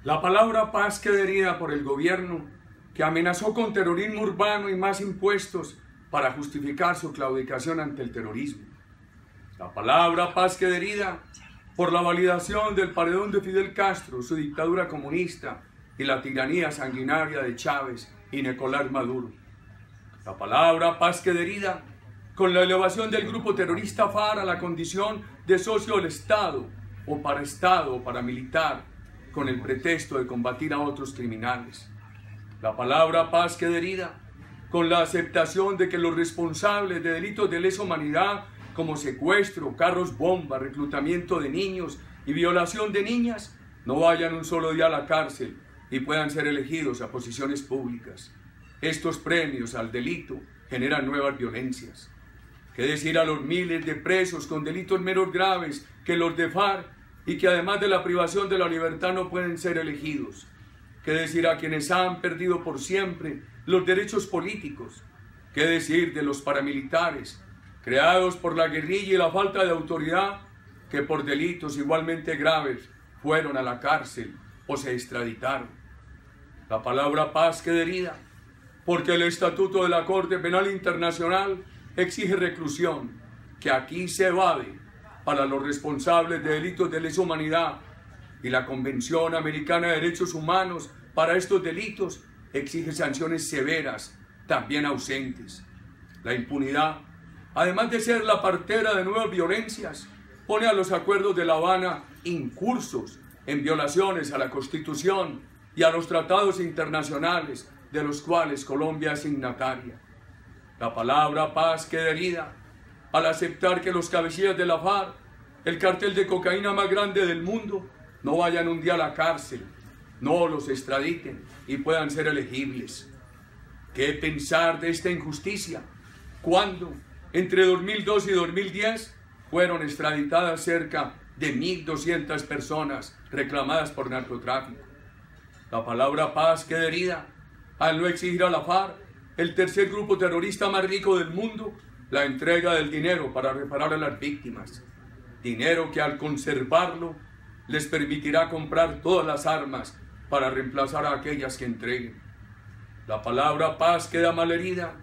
La palabra paz queda herida por el gobierno que amenazó con terrorismo urbano y más impuestos para justificar su claudicación ante el terrorismo. La palabra paz queda herida por la validación del paredón de Fidel Castro, su dictadura comunista y la tiranía sanguinaria de Chávez y Nicolás Maduro. La palabra paz queda herida con la elevación del grupo terrorista FARC a la condición de socio del Estado o paramilitar con el pretexto de combatir a otros criminales. La palabra paz queda herida con la aceptación de que los responsables de delitos de lesa humanidad como secuestro, carros bomba, reclutamiento de niños y violación de niñas no vayan un solo día a la cárcel y puedan ser elegidos a posiciones públicas. Estos premios al delito generan nuevas violencias. ¿Qué decir a los miles de presos con delitos menos graves que los de FARC y que además de la privación de la libertad no pueden ser elegidos? ¿Qué decir a quienes han perdido por siempre los derechos políticos? ¿Qué decir de los paramilitares creados por la guerrilla y la falta de autoridad que por delitos igualmente graves fueron a la cárcel o se extraditaron? La palabra paz queda herida porque el Estatuto de la Corte Penal Internacional exige reclusión, que aquí se evade para los responsables de delitos de lesa humanidad, y la Convención Americana de Derechos Humanos para estos delitos exige sanciones severas, también ausentes. La impunidad, además de ser la partera de nuevas violencias, pone a los acuerdos de La Habana incursos en violaciones a la Constitución y a los tratados internacionales de los cuales Colombia es signataria. La palabra paz queda herida al aceptar que los cabecillas de la FARC, el cartel de cocaína más grande del mundo, no vayan un día a la cárcel, no los extraditen y puedan ser elegibles. ¿Qué pensar de esta injusticia cuando entre 2002 y 2010 fueron extraditadas cerca de 1.200 personas reclamadas por narcotráfico? La palabra paz queda herida al no exigir a la FARC, el tercer grupo terrorista más rico del mundo, la entrega del dinero para reparar a las víctimas. Dinero que al conservarlo les permitirá comprar todas las armas para reemplazar a aquellas que entreguen. La palabra paz queda malherida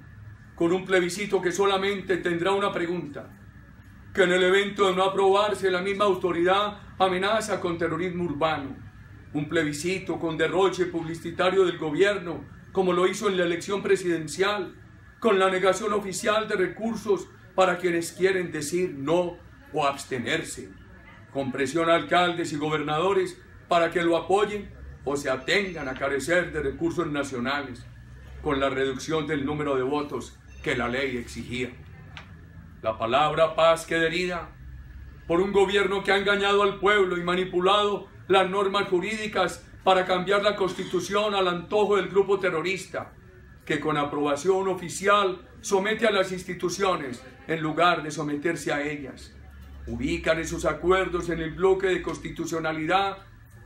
con un plebiscito que solamente tendrá una pregunta: que en el evento de no aprobarse la misma autoridad amenaza con terrorismo urbano. Un plebiscito con derroche publicitario del gobierno, como lo hizo en la elección presidencial, con la negación oficial de recursos para quienes quieren decir no o abstenerse, con presión a alcaldes y gobernadores para que lo apoyen o se atengan a carecer de recursos nacionales, con la reducción del número de votos que la ley exigía. La palabra paz queda herida por un gobierno que ha engañado al pueblo y manipulado las normas jurídicas para cambiar la Constitución al antojo del grupo terrorista, que con aprobación oficial somete a las instituciones en lugar de someterse a ellas. Ubican esos acuerdos en el bloque de constitucionalidad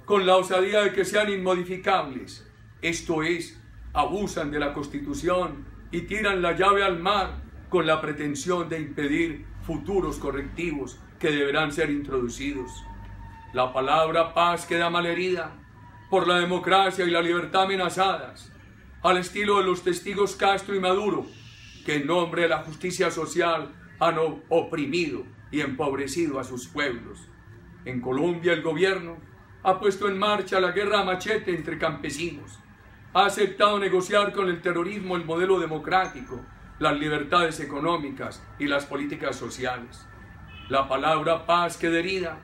con la osadía de que sean inmodificables. Esto es, abusan de la Constitución y tiran la llave al mar con la pretensión de impedir futuros correctivos que deberán ser introducidos. La palabra paz queda malherida por la democracia y la libertad amenazadas, al estilo de los testigos Castro y Maduro, que en nombre de la justicia social han oprimido y empobrecido a sus pueblos. En Colombia el gobierno ha puesto en marcha la guerra a machete entre campesinos, ha aceptado negociar con el terrorismo el modelo democrático, las libertades económicas y las políticas sociales. La palabra paz queda herida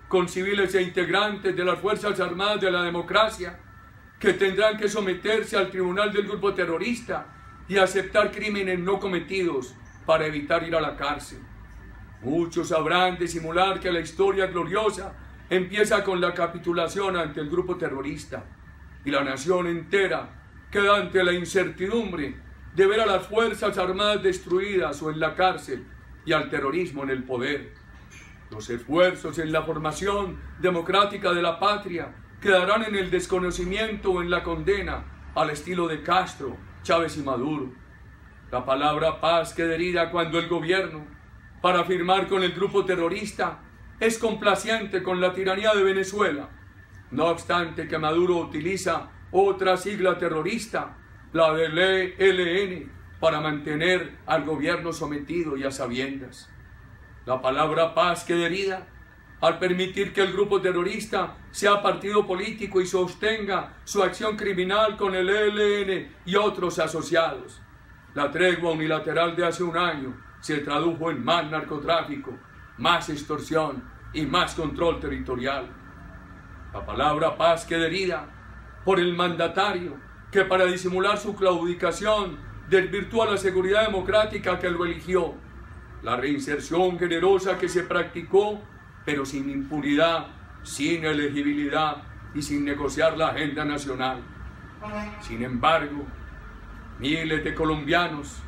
con civiles e integrantes de las Fuerzas Armadas de la democracia que tendrán que someterse al tribunal del grupo terrorista y aceptar crímenes no cometidos para evitar ir a la cárcel. Muchos sabrán disimular que la historia gloriosa empieza con la capitulación ante el grupo terrorista y la nación entera queda ante la incertidumbre de ver a las Fuerzas Armadas destruidas o en la cárcel y al terrorismo en el poder. Los esfuerzos en la formación democrática de la patria quedarán en el desconocimiento o en la condena al estilo de Castro, Chávez y Maduro. La palabra paz queda herida cuando el gobierno, para firmar con el grupo terrorista, es complaciente con la tiranía de Venezuela no obstante que Maduro utiliza otra sigla terrorista, la del ELN, para mantener al gobierno sometido y a sabiendas. La palabra paz queda herida al permitir que el grupo terrorista sea partido político y sostenga su acción criminal con el ELN y otros asociados. La tregua unilateral de hace un año se tradujo en más narcotráfico, más extorsión y más control territorial. La palabra paz queda herida por el mandatario que, para disimular su claudicación, desvirtúa la seguridad democrática que lo eligió, la reinserción generosa que se practicó, pero sin impunidad, sin elegibilidad y sin negociar la agenda nacional. Sin embargo, miles de colombianos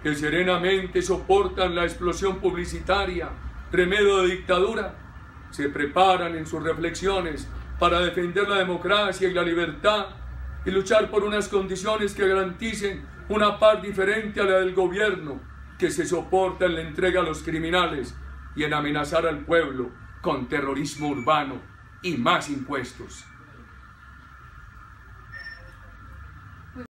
que serenamente soportan la explosión publicitaria, remedio de dictadura, se preparan en sus reflexiones para defender la democracia y la libertad y luchar por unas condiciones que garanticen una paz diferente a la del gobierno, que se soporta en la entrega a los criminales y en amenazar al pueblo con terrorismo urbano y más impuestos.